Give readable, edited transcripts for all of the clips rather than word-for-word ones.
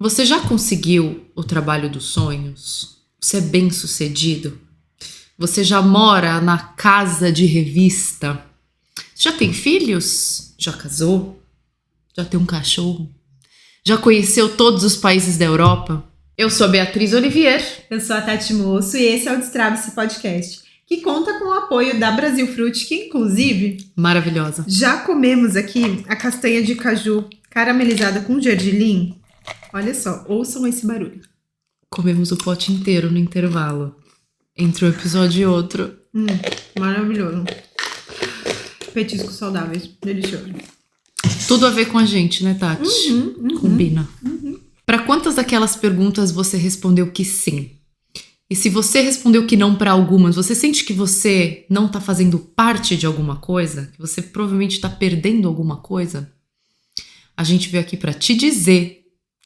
Você já conseguiu o trabalho dos sonhos? Você é bem-sucedido? Você já mora na casa de revista? Já tem filhos? Já casou? Já tem um cachorro? Já conheceu todos os países da Europa? Eu sou a Beatriz Olivier. Eu sou a Tati Moço e esse é o Destrave-se Podcast, que conta com o apoio da Brasil Fruit, que inclusive... Maravilhosa. Já comemos aqui a castanha de caju caramelizada com gergelim. Olha só, ouçam esse barulho. Comemos o pote inteiro no intervalo, entre um episódio e outro. Maravilhoso. Petiscos saudáveis, delicioso. Tudo a ver com a gente, né, Tati? Combina. Para quantas daquelas perguntas você respondeu que sim? E se você respondeu que não para algumas, você sente que você não está fazendo parte de alguma coisa? Que você provavelmente está perdendo alguma coisa? A gente veio aqui para te dizer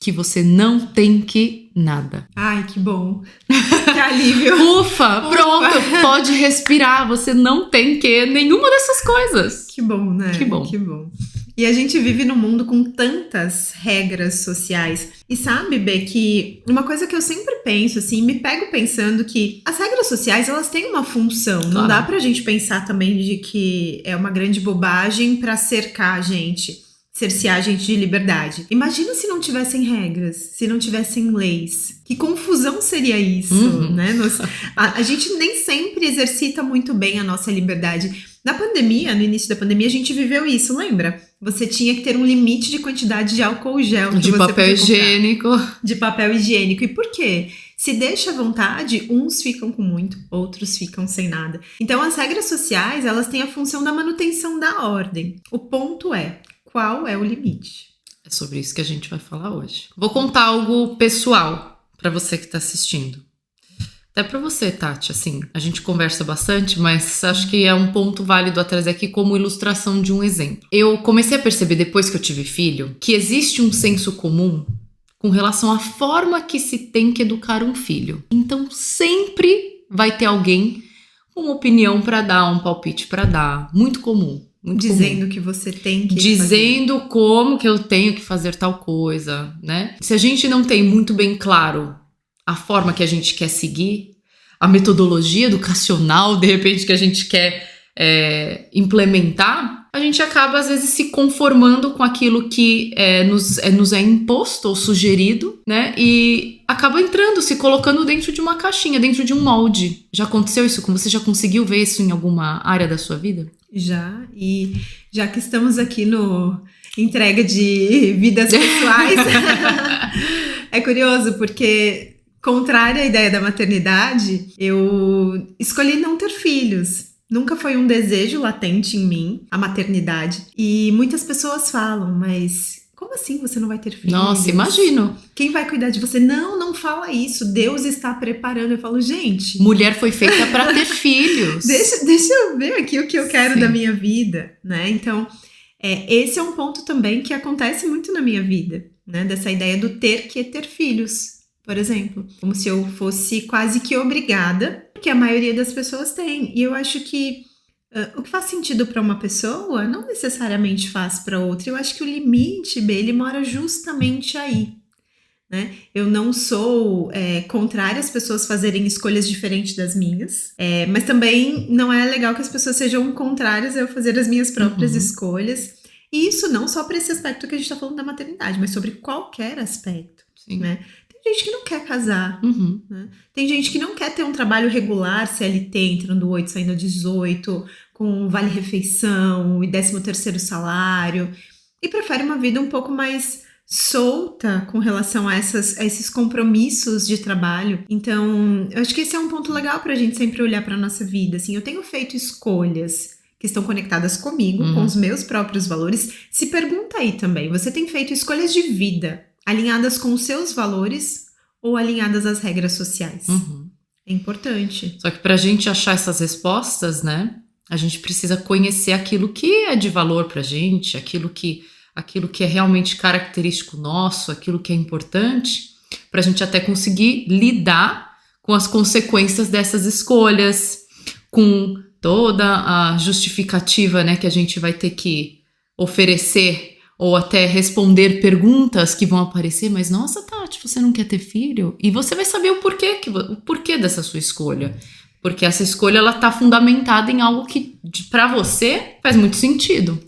que você não tem que nada. Ai, que bom. Que alívio. Ufa, pronto, pode respirar. Você não tem que nenhuma dessas coisas. Que bom, né? Que bom. Que bom. E a gente vive num mundo com tantas regras sociais. E sabe, Bê, que uma coisa que eu sempre penso, assim, me pego pensando que as regras sociais, elas têm uma função. Claro. Não dá pra gente pensar também de que é uma grande bobagem pra cercar a gente. Cercear a gente de liberdade. Imagina se não tivessem regras, se não tivessem leis. Que confusão seria isso, né? A gente nem sempre exercita muito bem a nossa liberdade. Na pandemia, no início da pandemia, a gente viveu isso, lembra? Você tinha que ter um limite de quantidade de álcool gel. Que de você papel higiênico. De papel higiênico. E por quê? Se deixa à vontade, uns ficam com muito, outros ficam sem nada. Então, as regras sociais, elas têm a função da manutenção da ordem. O ponto é, qual é o limite? É sobre isso que a gente vai falar hoje. Vou contar algo pessoal para você que está assistindo. Até para você, Tati, assim, a gente conversa bastante, mas acho que é um ponto válido a trazer aqui como ilustração de um exemplo. Eu comecei a perceber, depois que eu tive filho, que existe um senso comum com relação à forma que se tem que educar um filho. Então, sempre vai ter alguém com uma opinião para dar, um palpite para dar. Muito comum. Dizendo comum. Que você tem que dizendo fazer. Como que eu tenho que fazer tal coisa, né? Se a gente não tem muito bem claro a forma que a gente quer seguir, a metodologia educacional, de repente, que a gente quer implementar, a gente acaba, às vezes, se conformando com aquilo que nos é imposto ou sugerido, né? E acaba entrando, se colocando dentro de uma caixinha, dentro de um molde. Já aconteceu isso com você? Já conseguiu ver isso em alguma área da sua vida? Já, e já que estamos aqui no entrega de vidas pessoais, é curioso porque, contrário à ideia da maternidade, eu escolhi não ter filhos. Nunca foi um desejo latente em mim, a maternidade. E muitas pessoas falam, mas como assim você não vai ter filhos? Nossa, imagino. Quem vai cuidar de você? Não fala isso. Deus está preparando. Eu falo, gente... Mulher foi feita para ter filhos. Deixa eu ver aqui o que eu quero Sim. da minha vida, né? Então, esse é um ponto também que acontece muito na minha vida, né? Dessa ideia do ter que ter filhos, por exemplo. Como se eu fosse quase que obrigada, porque a maioria das pessoas tem. E eu acho que o que faz sentido para uma pessoa não necessariamente faz para outra. Eu acho que o limite, ele mora justamente aí, né? Eu não sou contrária às pessoas fazerem escolhas diferentes das minhas, mas também não é legal que as pessoas sejam contrárias a eu fazer as minhas próprias escolhas. E isso não só para esse aspecto que a gente está falando da maternidade, mas sobre qualquer aspecto. Sim. Né? Tem gente que não quer casar, né? Tem gente que não quer ter um trabalho regular, CLT, entrando 8, saindo 18, com vale-refeição e 13º salário, e prefere uma vida um pouco mais solta com relação a esses compromissos de trabalho. Então, eu acho que esse é um ponto legal pra gente sempre olhar pra nossa vida. Assim, eu tenho feito escolhas que estão conectadas comigo, com os meus próprios valores. Se pergunta aí também, você tem feito escolhas de vida alinhadas com os seus valores ou alinhadas às regras sociais? É importante. Só que pra gente achar essas respostas, né, a gente precisa conhecer aquilo que é de valor pra gente, aquilo que é realmente característico nosso, aquilo que é importante, para a gente até conseguir lidar com as consequências dessas escolhas, com toda a justificativa, né, que a gente vai ter que oferecer ou até responder perguntas que vão aparecer, mas nossa, Tati, você não quer ter filho? E você vai saber o porquê dessa sua escolha. Porque essa escolha, ela tá fundamentada em algo que, pra você, faz muito sentido.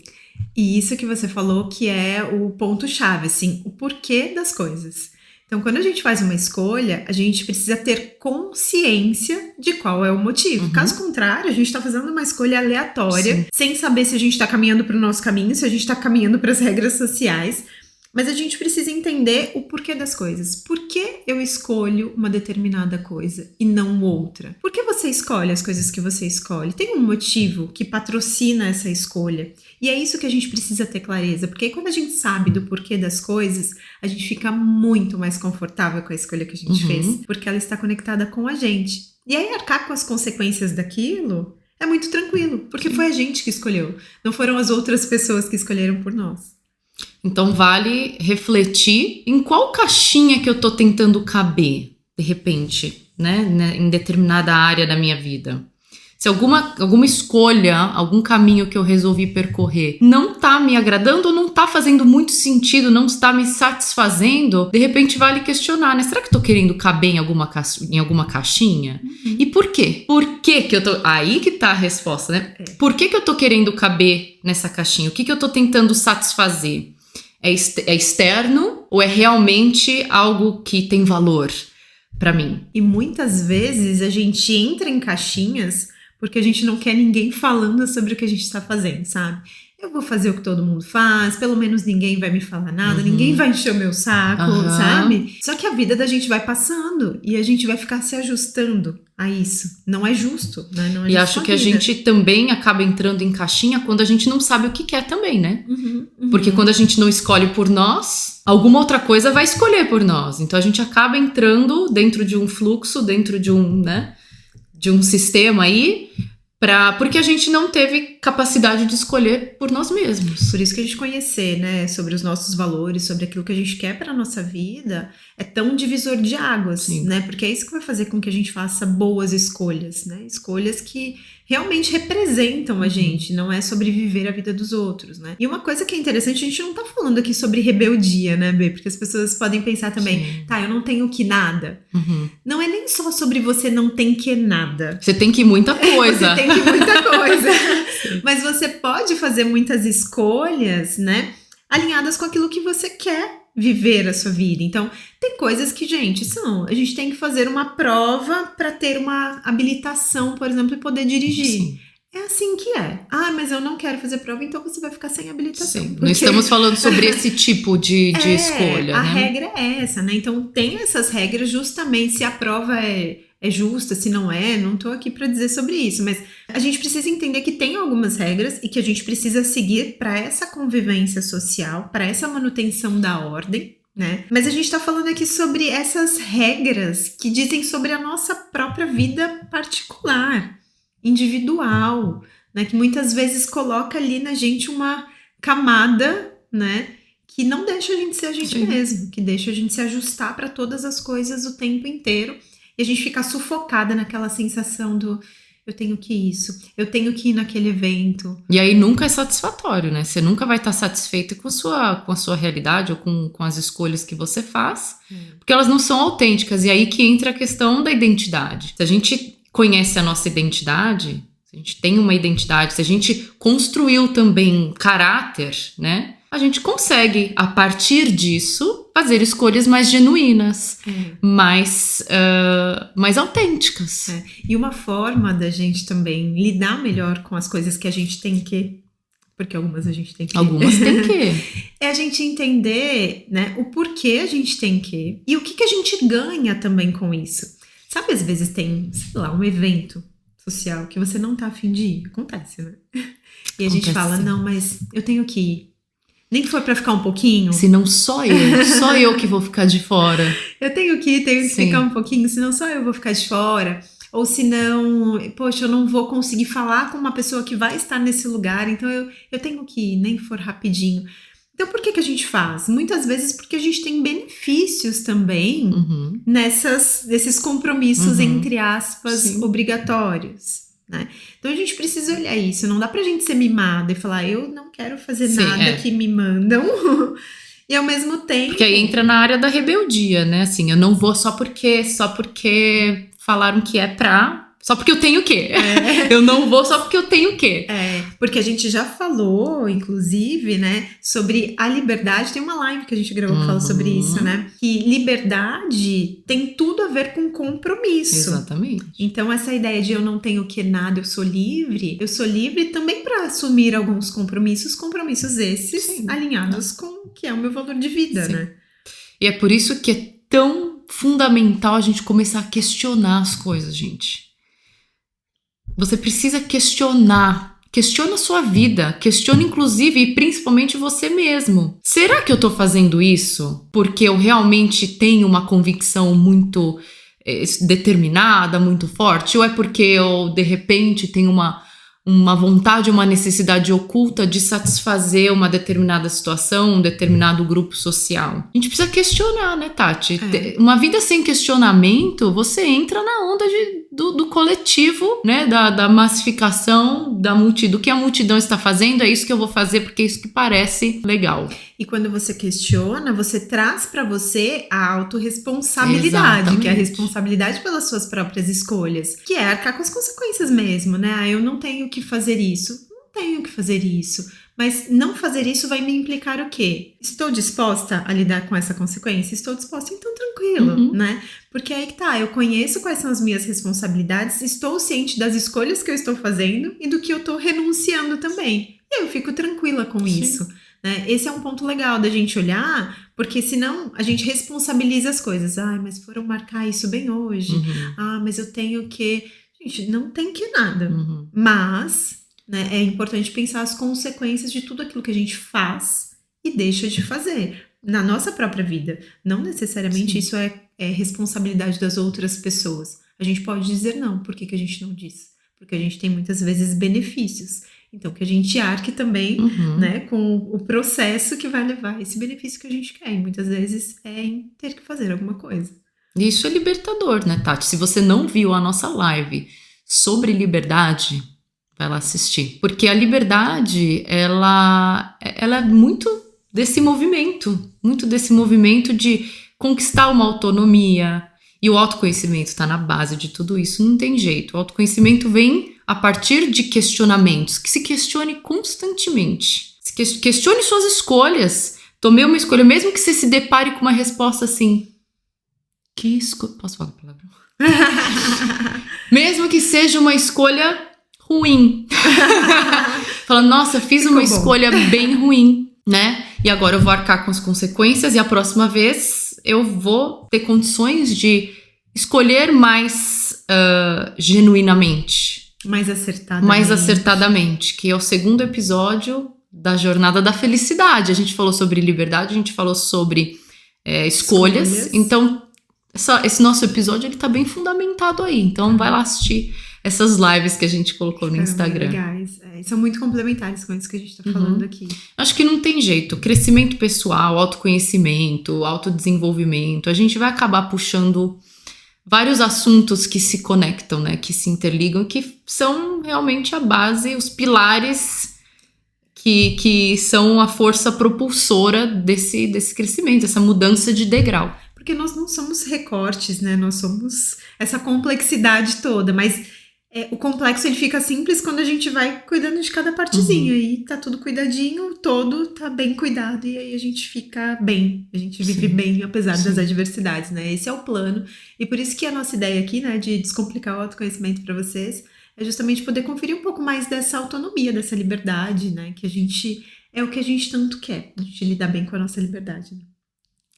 E isso que você falou que é o ponto-chave, assim, o porquê das coisas. Então, quando a gente faz uma escolha, a gente precisa ter consciência de qual é o motivo. Caso contrário, a gente está fazendo uma escolha aleatória, sim, sem saber se a gente está caminhando para o nosso caminho, se a gente está caminhando para as regras sociais. Mas a gente precisa entender o porquê das coisas. Por que eu escolho uma determinada coisa e não outra? Por que você escolhe as coisas que você escolhe? Tem um motivo que patrocina essa escolha. E é isso que a gente precisa ter clareza. Porque aí, quando a gente sabe do porquê das coisas, a gente fica muito mais confortável com a escolha que a gente fez. Porque ela está conectada com a gente. E aí, arcar com as consequências daquilo é muito tranquilo. Porque foi a gente que escolheu. Não foram as outras pessoas que escolheram por nós. Então vale refletir em qual caixinha que eu tô tentando caber, de repente, né, em determinada área da minha vida. Se alguma escolha, algum caminho que eu resolvi percorrer não tá me agradando ou não tá fazendo muito sentido, não está me satisfazendo, de repente vale questionar, né? Será que eu tô querendo caber em alguma caixinha? E por quê? Por que eu tô... Aí que tá a resposta, né? Por que eu tô querendo caber nessa caixinha? O que eu tô tentando satisfazer? É externo ou é realmente algo que tem valor pra mim? E muitas vezes a gente entra em caixinhas porque a gente não quer ninguém falando sobre o que a gente está fazendo, sabe? Eu vou fazer o que todo mundo faz, pelo menos ninguém vai me falar nada, ninguém vai encher o meu saco, sabe? Só que a vida da gente vai passando e a gente vai ficar se ajustando a isso. Não é justo, né? Não é e acho que a gente também acaba entrando em caixinha quando a gente não sabe o que quer também, né? Porque quando a gente não escolhe por nós, alguma outra coisa vai escolher por nós. Então a gente acaba entrando dentro de um fluxo, dentro de um, né, de um sistema aí, porque a gente não teve capacidade de escolher por nós mesmos. Por isso que a gente conhecer, né, sobre os nossos valores, sobre aquilo que a gente quer para a nossa vida, é tão divisor de águas, sim, né? Porque é isso que vai fazer com que a gente faça boas escolhas, né? Escolhas que realmente representam a gente, não é sobre viver a vida dos outros, né? E uma coisa que é interessante, a gente não tá falando aqui sobre rebeldia, né, Bê? Porque as pessoas podem pensar também, sim, tá, eu não tenho que nada. Não é nem só sobre você não tem que nada. Você tem que muita coisa. Você tem que muita coisa. Mas você pode fazer muitas escolhas, né, alinhadas com aquilo que você quer viver a sua vida. Então, tem coisas que, gente, a gente tem que fazer uma prova para ter uma habilitação, por exemplo, e poder dirigir. Sim. É assim que é. Ah, mas eu não quero fazer prova, então você vai ficar sem habilitação. Sim, não estamos falando sobre esse tipo de escolha, a né? regra é essa, né? Então, tem essas regras justamente se a prova é justa, se não é, não tô aqui para dizer sobre isso, mas a gente precisa entender que tem algumas regras e que a gente precisa seguir para essa convivência social, para essa manutenção da ordem, né? Mas a gente tá falando aqui sobre essas regras que dizem sobre a nossa própria vida particular, individual, né? Que muitas vezes coloca ali na gente uma camada, né? Que não deixa a gente ser a gente mesmo, que deixa a gente se ajustar para todas as coisas o tempo inteiro. E a gente fica sufocada naquela sensação do eu tenho que isso, eu tenho que ir naquele evento. E aí nunca é satisfatório, né? Você nunca vai estar satisfeito com a sua realidade ou com as escolhas que você faz, porque elas não são autênticas. E aí que entra a questão da identidade. Se a gente conhece a nossa identidade, se a gente tem uma identidade, se a gente construiu também caráter, né? A gente consegue, a partir disso, fazer escolhas mais genuínas, mais autênticas. E uma forma da gente também lidar melhor com as coisas que a gente tem que... Porque algumas a gente tem que... Algumas tem que. É a gente entender, né, o porquê a gente tem que... E o que a gente ganha também com isso. Sabe, às vezes tem, sei lá, um evento social que você não tá a fim de ir. Acontece, né? E a gente fala, não, mas eu tenho que ir. Nem que for pra ficar um pouquinho. Senão só eu que vou ficar de fora. Eu tenho que ficar um pouquinho, senão só eu vou ficar de fora. Ou senão, poxa, eu não vou conseguir falar com uma pessoa que vai estar nesse lugar, então eu tenho que ir, nem que for rapidinho. Então por que a gente faz? Muitas vezes porque a gente tem benefícios também nesses compromissos, entre aspas, obrigatórios. né? Então a gente precisa olhar isso. Não dá pra gente ser mimada e falar, eu não quero fazer Sim, nada que me mandam. E ao mesmo tempo... Porque aí entra na área da rebeldia, né? Assim, eu não vou só porque falaram que é pra... Só porque eu tenho o quê? Eu não vou só porque eu tenho o quê? Porque a gente já falou, inclusive, né, sobre a liberdade. Tem uma live que a gente gravou que fala sobre isso, né? Que liberdade tem tudo a ver com compromisso. Exatamente. Então, essa ideia de eu não tenho o que nada, eu sou livre também para assumir alguns compromissos esses Sim. alinhados com o que é o meu valor de vida, Sim. né? E é por isso que é tão fundamental a gente começar a questionar as coisas, gente. Você precisa questionar. Questiona a sua vida. Questiona, inclusive, e principalmente você mesmo. Será que eu tô fazendo isso porque eu realmente tenho uma convicção muito determinada, muito forte? Ou é porque eu, de repente, tenho uma vontade, uma necessidade oculta de satisfazer uma determinada situação, um determinado grupo social? A gente precisa questionar, né, Tati? Uma vida sem questionamento, você entra na onda do coletivo, né, da massificação, do que a multidão está fazendo, é isso que eu vou fazer porque é isso que parece legal. E quando você questiona, você traz para você a autorresponsabilidade, que é a responsabilidade pelas suas próprias escolhas, que é arcar com as consequências mesmo, né? Ah, eu não tenho que fazer isso. Não tenho que fazer isso. Mas não fazer isso vai me implicar o quê? Estou disposta a lidar com essa consequência? Estou disposta, então tranquilo, né? Porque aí que tá, eu conheço quais são as minhas responsabilidades, estou ciente das escolhas que eu estou fazendo e do que eu estou renunciando também. E eu fico tranquila com isso. Né? Esse é um ponto legal da gente olhar, porque senão a gente responsabiliza as coisas. Ah, mas foram marcar isso bem hoje. Ah, mas eu tenho que... Gente, não tem que nada. Mas, né, é importante pensar as consequências de tudo aquilo que a gente faz e deixa de fazer na nossa própria vida. Não necessariamente isso é responsabilidade das outras pessoas. A gente pode dizer não. Por que a gente não diz? Porque a gente tem muitas vezes benefícios. Então, que a gente arque também, né, com o processo que vai levar esse benefício que a gente quer. E muitas vezes é em ter que fazer alguma coisa. Isso é libertador, né, Tati? Se você não viu a nossa live sobre liberdade, vai lá assistir. Porque a liberdade, ela é muito desse movimento de conquistar uma autonomia. E o autoconhecimento está na base de tudo isso, não tem jeito. O autoconhecimento vem a partir de questionamentos, que se questione constantemente. Questione suas escolhas. Tomei uma escolha, mesmo que você se depare com uma resposta assim... Posso falar a palavra? Mesmo que seja uma escolha ruim. Falando, nossa, fiz uma escolha bem ruim, né? E agora eu vou arcar com as consequências e a próxima vez eu vou ter condições de escolher mais genuinamente. Mais acertadamente, que é o segundo episódio da Jornada da Felicidade. A gente falou sobre liberdade, a gente falou sobre escolhas. Então, esse nosso episódio, ele tá bem fundamentado aí. Então, vai lá assistir essas lives que a gente colocou no Instagram. Legais. São muito complementares com isso que a gente tá falando aqui. Acho que não tem jeito. Crescimento pessoal, autoconhecimento, autodesenvolvimento. A gente vai acabar puxando vários assuntos que se conectam, né? Que se interligam, que são realmente a base, os pilares que são a força propulsora desse crescimento, essa mudança de degrau. Porque nós não somos recortes, né? Nós somos essa complexidade toda, mas o complexo ele fica simples quando a gente vai cuidando de cada partezinha. Aí tá tudo cuidadinho, todo tá bem cuidado e aí a gente fica bem. A gente vive bem apesar das adversidades, né? Esse é o plano. E por isso que a nossa ideia aqui, né, de descomplicar o autoconhecimento para vocês, é justamente poder conferir um pouco mais dessa autonomia, dessa liberdade, né? Que a gente... É o que a gente tanto quer. A gente lidar bem com a nossa liberdade. Né?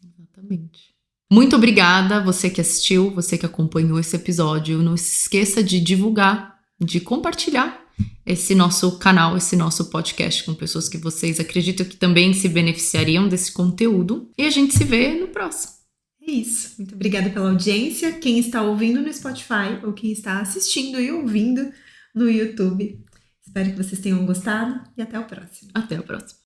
Exatamente. Muito obrigada, você que assistiu, você que acompanhou esse episódio. Não se esqueça de divulgar, de compartilhar esse nosso canal, esse nosso podcast com pessoas que vocês acreditam que também se beneficiariam desse conteúdo. E a gente se vê no próximo. É isso. Muito obrigada pela audiência. Quem está ouvindo no Spotify ou quem está assistindo e ouvindo no YouTube. Espero que vocês tenham gostado e até o próximo. Até o próximo.